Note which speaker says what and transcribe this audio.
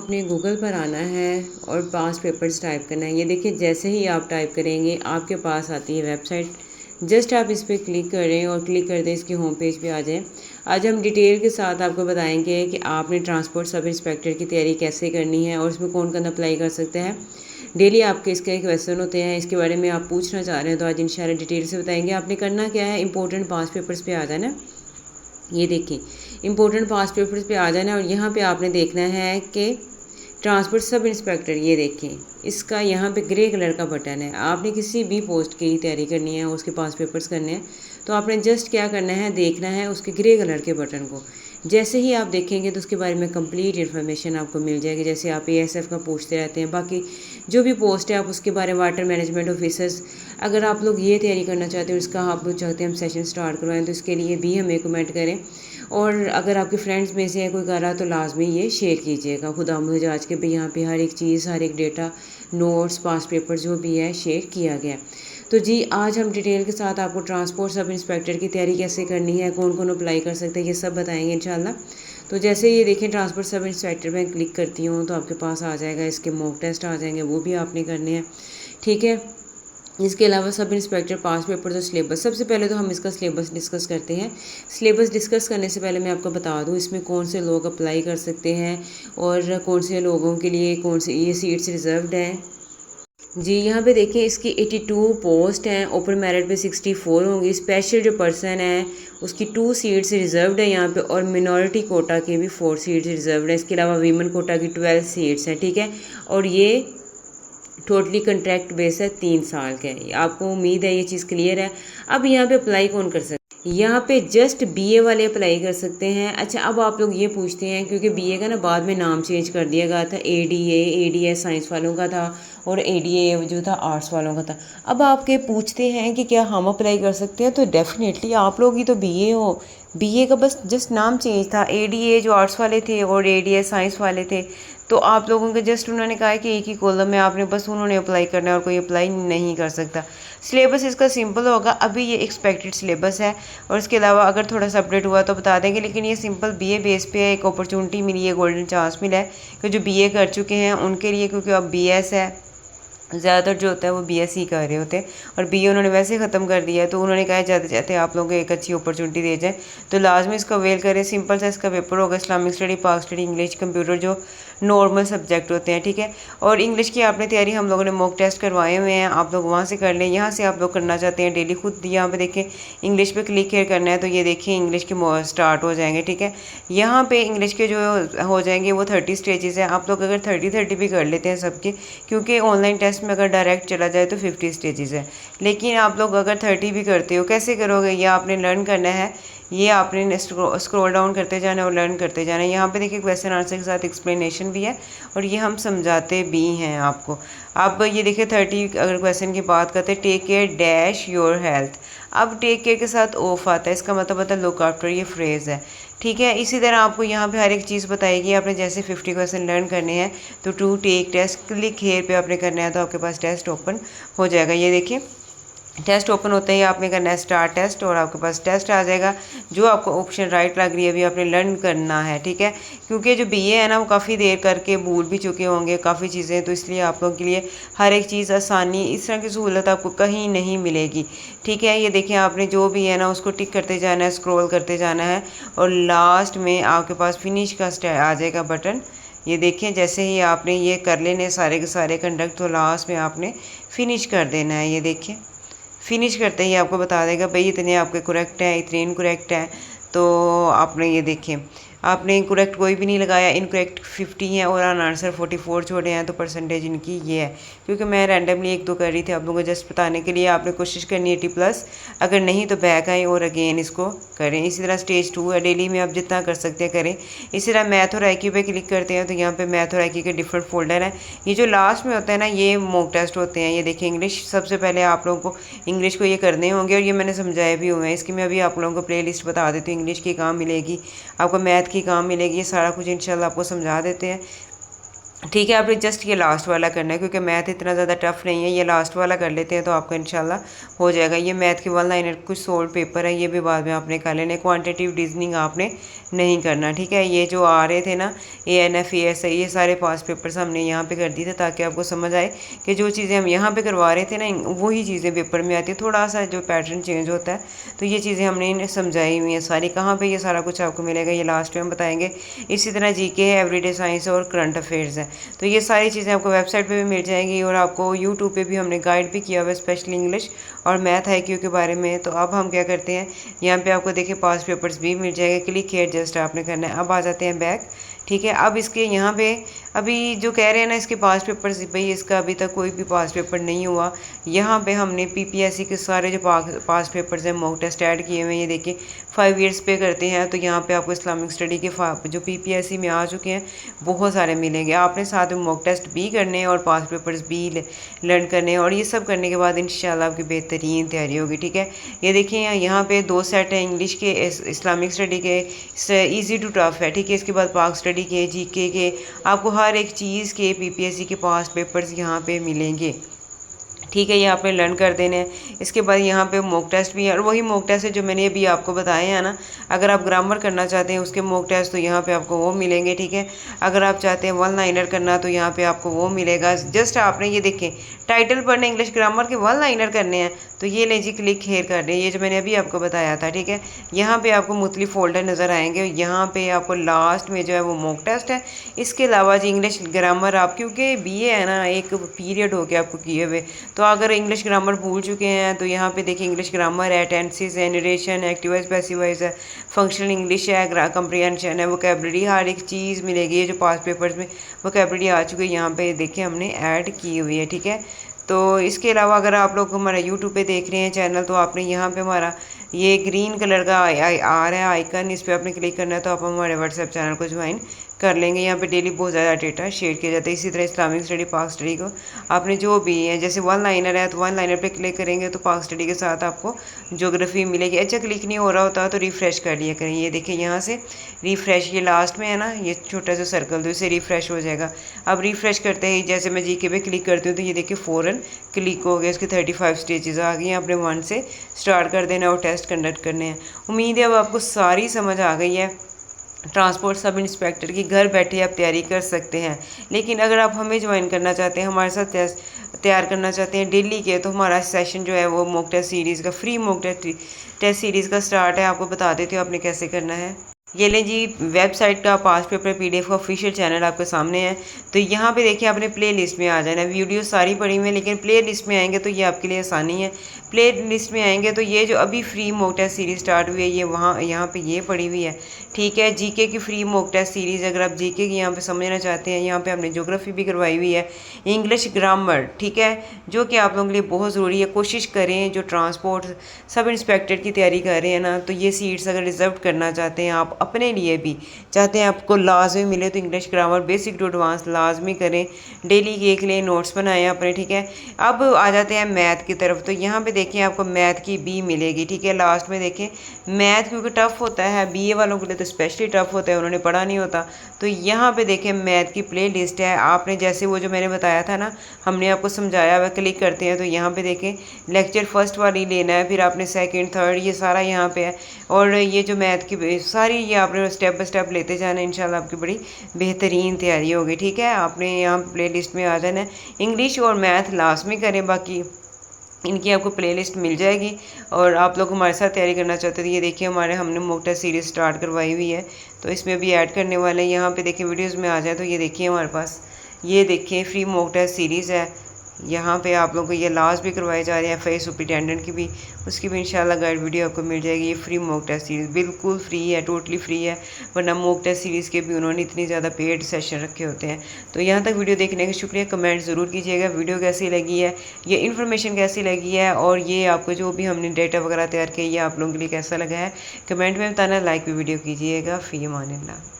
Speaker 1: आपने गूगल पर आना है और पास पेपर्स टाइप करना है। ये देखिए, जैसे ही आप टाइप करेंगे आपके पास आती है वेबसाइट। जस्ट आप इस पर क्लिक करें और क्लिक कर दें, इसकी होम पेज पे आ जाएं। आज हम डिटेल के साथ आपको बताएंगे कि आपने ट्रांसपोर्ट सब इंस्पेक्टर की तैयारी कैसे करनी है और उसमें कौन कौन अप्लाई कर सकते हैं। डेली आपके इसके क्वेश्चन होते हैं, इसके बारे में आप पूछना चाह रहे हैं तो आज इंशाल्लाह डिटेल से बताएंगे। आपने करना क्या है, इंपॉर्टेंट पास पेपर्स पे आ जाना। ये देखिए, इंपॉर्टेंट पास पेपर्स पे आ जाना और यहाँ पे आपने देखना है कि ट्रांसपोर्ट सब इंस्पेक्टर, ये देखें इसका यहाँ पे ग्रे कलर का बटन है। आपने किसी भी पोस्ट की तैयारी करनी है, उसके पास पेपर्स करने हैं, तो आपने जस्ट क्या करना है, देखना है उसके ग्रे कलर के बटन को। जैसे ही आप देखेंगे तो उसके बारे में कंप्लीट इन्फॉर्मेशन आपको मिल जाएगी। जैसे आप एएसएफ का पूछते रहते हैं, बाकी जो भी पोस्ट है आप उसके बारे में, वाटर मैनेजमेंट ऑफिसर्स, अगर आप लोग ये तैयारी करना चाहते हो, इसका आप लोग चाहते हैं हम सेशन स्टार्ट करवाएं, तो इसके लिए भी हमें कमेंट करें। और अगर आपके फ्रेंड्स में से कोई कर रहा है तो लाजमी ये शेयर कीजिएगा। खुदा मुझे आज के भी यहाँ पे हर एक चीज़, हर एक डेटा, नोट्स, पास पेपर जो भी है शेयर किया गया। तो जी, आज हम डिटेल के साथ आपको ट्रांसपोर्ट सब इंस्पेक्टर की तैयारी कैसे करनी है, कौन कौन अप्लाई कर सकते हैं, ये सब बताएंगे इंशाल्लाह। तो जैसे ये देखें, ट्रांसपोर्ट सब इंस्पेक्टर में क्लिक करती हूँ तो आपके पास आ जाएगा, इसके मॉक टेस्ट आ जाएंगे, वो भी आपने करने हैं, ठीक है। इसके अलावा सब इंस्पेक्टर पास पेपर तो सिलेबस, सबसे पहले तो हम इसका सिलेबस डिस्कस करते हैं। सिलेबस डिस्कस करने से पहले मैं आपको बता दूं इसमें कौन से लोग अप्लाई कर सकते हैं और कौन से लोगों के लिए कौन से ये सीट्स रिजर्व्ड हैं। जी, यहाँ पे देखिए, इसकी 82 पोस्ट हैं, ओपन मेरिट पे 64 होंगी। स्पेशल जो पर्सन है उसकी 2 सीट्स रिजर्व्ड है यहाँ पे, और मिनॉरिटी कोटा के भी 4 सीट्स रिजर्व्ड है। इसके अलावा वीमेन कोटा की 12 सीट्स हैं, ठीक है। और ये टोटली कंट्रैक्ट बेस है, 3 साल का है। आपको उम्मीद है ये चीज़ क्लियर है। अब यहाँ पे अप्लाई कौन कर सकते हैं, यहाँ पे जस्ट बीए वाले अप्लाई कर सकते हैं। अच्छा, अब आप लोग ये पूछते हैं, क्योंकि बीए का ना बाद में नाम चेंज कर दिया गया था, एडीएस साइंस वालों का था और एडीए जो था आर्ट्स वालों का था। अब आपके पूछते हैं कि क्या हम अप्लाई कर सकते हैं, तो डेफिनेटली आप लोग ही तो बीए हो। बीए का बस जस्ट नाम चेंज था, एडीए जो आर्ट्स वाले थे और एडीएस साइंस वाले थे, तो आप लोगों के जस्ट उन्होंने कहा है कि एक ही कॉलम में आपने बस उन्होंने अप्लाई करना है और कोई अप्लाई नहीं कर सकता। सिलेबस इसका सिंपल होगा, अभी ये एक्सपेक्टेड सिलेबस है, और इसके अलावा अगर थोड़ा सा अपडेट हुआ तो बता देंगे, लेकिन ये सिंपल बीए बेस पे है। एक अपॉर्चुनिटी मिली है, गोल्डन चांस मिला है कि जो बीए कर चुके हैं उनके लिए, क्योंकि अब बीएस है, ज़्यादातर जो होता है वो बीएससी कर रहे होते हैं और बीए उन्होंने वैसे ही ख़त्म कर दिया है, तो उन्होंने कहा जाते जाते आप लोगों को एक अच्छी अपॉर्चुनिटी दे जाए, तो लाजमी इसका वेल करें। सिंपल सा इसका पेपर होगा, इस्लामिक स्टडी, पाक स्टडी, इंग्लिश, कंप्यूटर, जो नॉर्मल सब्जेक्ट होते हैं, ठीक है। और इंग्लिश की आपने तैयारी, हम लोगों ने मॉक टेस्ट करवाए हुए हैं, आप लोग वहाँ से कर लें। यहाँ से आप लोग करना चाहते हैं डेली खुद, यहाँ पे देखें इंग्लिश पे क्लिक करना है, तो ये देखिए इंग्लिश के स्टार्ट हो जाएंगे, ठीक है। यहाँ पे इंग्लिश के जो हो जाएंगे वो 30 स्टेजेस हैं। आप लोग अगर 30 भी कर लेते हैं सबके, क्योंकि ऑनलाइन टेस्ट में अगर डायरेक्ट चला जाए तो 50 स्टेजेस है, लेकिन आप लोग अगर 30 भी करते हो, कैसे करोगे, ये आपने लर्न करना है। ये आपने स्क्रॉल डाउन करते जाना और लर्न करते जाना है। यहाँ पे देखिए क्वेश्चन आंसर के साथ एक्सप्लेनेशन भी है और ये हम समझाते भी हैं आपको। अब ये देखिए 30 अगर क्वेश्चन की बात करते हैं, take care dash your health. अब टेक केयर के साथ ऑफ आता है, इसका मतलब होता है लुक आफ्टर, ये फ्रेज़ है, ठीक है। इसी तरह आपको यहाँ पे हर एक चीज़ बताएगी। आपने जैसे 50 क्वेश्चन लर्न करने हैं तो to take test, click here पे आपने करना है, तो आपके पास टेस्ट ओपन हो जाएगा। ये देखिए टेस्ट ओपन होते ही आपने करना है स्टार्ट टेस्ट और आपके पास टेस्ट आ जाएगा। जो आपको ऑप्शन राइट लग रही है अभी आपने लर्न करना है, ठीक है। क्योंकि जो बीए है ना वो काफ़ी देर करके भूल भी चुके होंगे काफ़ी चीज़ें, तो इसलिए आप लोगों के लिए हर एक चीज़ आसानी, इस तरह की सहूलत आपको कहीं नहीं मिलेगी, ठीक है। ये देखिए आपने जो भी है ना उसको टिक करते जाना है, स्क्रॉल करते जाना है और लास्ट में आपके पास फिनिश का आ जाएगा बटन। ये देखें जैसे ही आपने ये कर लेने सारे के सारे कंडक्ट, तो लास्ट में आपने फिनिश कर देना है। ये देखिए फिनिश करते ही आपको बता देगा भाई इतने आपके करेक्ट हैं, इतने इनकरेक्ट हैं, तो आपने ये देखें आपने इनकरेक्ट कोई भी नहीं लगाया, इनकरेक्ट 50 हैं और आंसर 44 छोड़े हैं, तो परसेंटेज इनकी ये है। क्योंकि मैं रैंडमली 1-2 कर रही थी आप लोगों को जस्ट बताने के लिए। आपने कोशिश करनी है 80+, अगर नहीं तो बैक आए और अगेन इसको करें। इसी तरह स्टेज 2 है, डेली में आप जितना कर सकते हैं करें। इसी तरह मैथ और आईक्यू पे क्लिक करते हैं तो यहाँ पे मैथ और आईक्यू के डिफरेंट फोल्डर हैं। ये जो लास्ट में होता है ना ये मॉक टेस्ट होते हैं। ये देखिए इंग्लिश, सबसे पहले आप लोगों को इंग्लिश को ये करने होंगे और ये मैंने समझाए भी हुए हैं। इसकी मैं अभी आप लोगों को प्ले लिस्ट बता देती हूँ। इंग्लिश की कहाँ मिलेगी, आपको मैथ की कहाँ मिलेगी, ये सारा कुछ इंशाल्लाह आपको समझा देते हैं। ठीक है, आपने जस्ट ये लास्ट वाला करना है क्योंकि मैथ इतना ज़्यादा टफ नहीं है। ये लास्ट वाला कर लेते हैं तो आपका इंशाल्लाह हो जाएगा। ये मैथ के 1 लाइनर कुछ सोल्व पेपर है, ये भी बाद में आपने कर लेने। क्वांटिटेटिव रीजनिंग आपने नहीं करना, ठीक है। ये जो आ रहे थे ना ANF ASI, ये सारे पास पेपर्स हमने यहाँ पे कर दिए थे ताकि आपको समझ आए कि जो चीज़ें हम यहाँ पे करवा रहे थे ना वही चीज़ें पेपर में आती है, थोड़ा सा जो पैटर्न चेंज होता है। तो ये चीज़ें हमने इन्हें समझाई हुई हैं सारी। कहाँ पे ये सारा कुछ आपको मिलेगा, ये लास्ट में हम बताएंगे। इसी तरह GK है, एवरीडे साइंस और करंट अफेयर्स है। तो ये सारी चीज़ें आपको वेबसाइट पे भी मिल जाएंगी और आपको यूट्यूब पे भी हमने गाइड भी किया हुआ है, स्पेशली इंग्लिश और मैथ IQ के बारे में। तो अब हम क्या करते हैं, यहाँ पे आपको देखिए पास पेपर्स भी मिल जाएंगे। क्लिक हियर जस्ट आपने करना है। अब आ जाते हैं बैक, ठीक है। अब इसके यहाँ पे अभी जो कह रहे हैं ना इसके पास पेपर्स, भाई इसका अभी तक कोई भी पास पेपर नहीं हुआ। यहाँ पे हमने PPSC के सारे जो पास पेपर्स हैं मॉक टेस्ट ऐड किए हुए हैं। ये देखिए 5 ईयर्स पे करते हैं तो यहाँ पे आपको इस्लामिक स्टडी के जो PPSC में आ चुके हैं बहुत सारे मिलेंगे। आपने साथ में मॉक टेस्ट भी करने हैं और पास पेपर्स भी लर्न करने हैं और ये सब करने के बाद इंशाल्लाह आपकी बेहतरीन तैयारी होगी, ठीक है। ये देखिए यहाँ पे 2 सेट है इंग्लिश के, इस्लामिक स्टडी के, ईजी टू टफ है, ठीक है। इसके बाद पाक स्टडी के, GK के, आपको हर एक चीज़ के PPSC के पास पेपर्स यहाँ पे मिलेंगे, ठीक है। ये आपने लर्न कर देने हैं। इसके बाद यहाँ पे मॉक टेस्ट भी है और वही मॉक टेस्ट है जो मैंने अभी आपको बताए हैं ना। अगर आप ग्रामर करना चाहते हैं उसके मॉक टेस्ट तो यहाँ पे आपको वो मिलेंगे, ठीक है। अगर आप चाहते हैं 1 लाइनर करना तो यहाँ पे आपको वो मिलेगा। जस्ट आपने ये देखें टाइटल पढ़ने, इंग्लिश ग्रामर के 1 लाइनर करने हैं तो ये ले जी क्लिक हेयर कर रहे हैं, ये जो मैंने अभी आपको बताया था, ठीक है। यहाँ पे आपको मुख्तलिफ फोल्डर नज़र आएंगे। यहाँ पे आपको लास्ट में जो है वो मॉक टेस्ट है। इसके अलावा जी इंग्लिश ग्रामर आप, क्योंकि BA है ना एक पीरियड हो गया आपको किए हुए, तो अगर इंग्लिश ग्रामर भूल चुके हैं तो यहाँ पे देखिए इंग्लिश ग्रामर है, टेंसेस है, नरेशन है, एक्टिव वॉइस पैसिव वॉइस है, फंक्शनल इंग्लिश है, कंप्रीहेंशन है, वोकैबुलरी, हर एक चीज़ मिलेगी। ये जो पास पेपर्स में वोकैबुलरी आ चुकी है यहाँ पे देखिए हमने ऐड की हुई है, ठीक है। तो इसके अलावा अगर आप लोग हमारा यूट्यूब पे देख रहे हैं चैनल तो आपने यहाँ पे हमारा ये ग्रीन कलर का आ रहा है आइकन, इस पर आपने क्लिक करना है तो आप हमारे व्हाट्सएप चैनल को ज्वाइन कर लेंगे। यहाँ पे डेली बहुत ज़्यादा डेटा शेयर किया जाता है। इसी तरह इस्लामिक स्टडी, पाक स्टडी को आपने जो भी है, जैसे 1 लाइनर है तो 1 लाइनर पे क्लिक करेंगे तो पाक स्टडी के साथ आपको ज्योग्राफी मिलेगी। अच्छा क्लिक नहीं हो रहा होता तो रिफ़्रेश कर लिया करें। ये देखिए यहाँ से रिफ़्रेश, ये लास्ट में है ना ये छोटा सा सर्कल, तो इससे रिफ़्रेश हो जाएगा। अब रिफ़्रेश करते ही जैसे मैं GK पे क्लिक करती हूँ तो ये देखिए फ़ौरन क्लिक हो गया। इसके 35 स्टेजेस आ गई हैं। आपने 1 से स्टार्ट कर देना और टेस्ट कंडक्ट करने हैं। उम्मीद है अब आपको सारी समझ आ गई है। ट्रांसपोर्ट सब इंस्पेक्टर की घर बैठे आप तैयारी कर सकते हैं। लेकिन अगर आप हमें ज्वाइन करना चाहते हैं, हमारे साथ तैयार करना चाहते हैं डेली के, तो हमारा सेशन जो है वो मॉक टेस्ट सीरीज़ का, फ्री मॉक टेस्ट सीरीज़ का स्टार्ट है। आपको बता देती हूँ आपने कैसे करना है। ये लें जी, वेबसाइट का पास पेपर PDF का ऑफिशियल चैनल आपके सामने है। तो यहाँ पे देखिए आपने प्ले लिस्ट में आ जाना है। वीडियो सारी पड़ी हुई है लेकिन प्ले लिस्ट में आएंगे तो ये आपके लिए आसानी है। प्ले लिस्ट में आएंगे तो ये जो अभी free mock test series start हुई है ये वहाँ यहाँ पे ये पड़ी हुई है, ठीक है। GK की फ्री मॉक टेस्ट सीरीज़ अगर आप GK की यहाँ पे समझना चाहते हैं, यहाँ पे हमने ज्योग्राफी भी करवाई हुई है, इंग्लिश ग्रामर, ठीक है, जो कि आप लोगों के लिए बहुत ज़रूरी है। कोशिश करें जो ट्रांसपोर्ट सब इंस्पेक्टर की तैयारी कर रहे हैं ना, तो ये सीट्स अगर रिजर्व करना चाहते हैं, आप अपने लिए भी चाहते हैं आपको लाजमी मिले, तो English grammar basic to advance लाजमी करें। डेली के लिए नोट्स बनाएं अपने, ठीक है। अब आ जाते हैं मैथ की तरफ। तो यहाँ पे देखें आपको मैथ की B मिलेगी, ठीक है। लास्ट में देखें मैथ क्योंकि टफ होता है, BA वालों के लिए तो स्पेशली टफ होता है, उन्होंने पढ़ा नहीं होता। तो यहाँ पे देखें मैथ की प्ले लिस्ट है। आपने जैसे वो जो मैंने बताया था ना, हमने आपको समझाया हुआ, क्लिक करते हैं तो यहाँ पे देखें लेक्चर फर्स्ट वाली लेना है, फिर आपने सेकंड थर्ड ये सारा यहाँ पे है। और ये जो मैथ की सारी ये आपने स्टेप बाय स्टेप लेते जाना है। इंशाल्लाह आपकी बड़ी बेहतरीन तैयारी होगी, ठीक है। आपने यहाँ प्ले लिस्ट में आ जाना है। इंग्लिश और मैथ लाजमी करें, बाकी इनकी आपको प्लेलिस्ट मिल जाएगी। और आप लोग हमारे साथ तैयारी करना चाहते हैं तो ये देखिए हमने मॉक टेस्ट सीरीज़ स्टार्ट करवाई हुई है, तो इसमें भी ऐड करने वाले हैं। यहाँ पे देखिए वीडियोस में आ जाए तो ये देखिए हमारे पास ये देखिए फ्री मॉक टेस्ट सीरीज़ है। यहाँ पे आप लोगों को ये लास्ट भी करवाए जा रहे हैं, FI सुपरिटेंडेंट की भी, उसकी भी इंशाल्लाह गाइड वीडियो आपको मिल जाएगी। ये फ्री मॉक टेस्ट सीरीज़ बिल्कुल फ्री है, टोटली फ्री है, वरना मॉक टेस्ट सीरीज़ के भी उन्होंने इतनी ज़्यादा पेड सेशन रखे होते हैं। तो यहाँ तक वीडियो देखने का शुक्रिया। कमेंट ज़रूर कीजिएगा वीडियो कैसी लगी है, ये इन्फॉर्मेशन कैसी लगी है, और ये आपको जो भी हमने डेटा वगैरह तैयार किया ये आप लोगों के लिए कैसा लगा है, कमेंट में बताना। लाइक भी वीडियो कीजिएगा। फ़ी अमानिल्लाह।